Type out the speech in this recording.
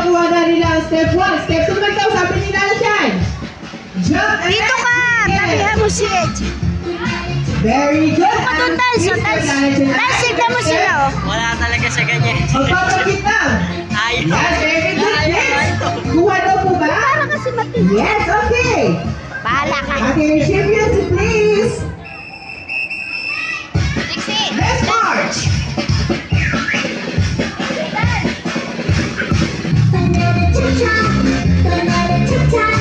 nakuha na nila ang step 1. Step 2 man daw, sabi nila dyan. Jump and Dito ka! Tabihan mo si Edge. Very good. Dito ka doon, Tals. Tals, tignan mo sila, oh. Wala talaga siya ganyan. Magpapakit lang. Ayaw. Yes, very good. Ayaw. Yes. Kuha daw po ba? Para kasi mati. Yes, okay. Bahala ka. Okay, shift music please. Dixie. Let's march. Banana cha-cha,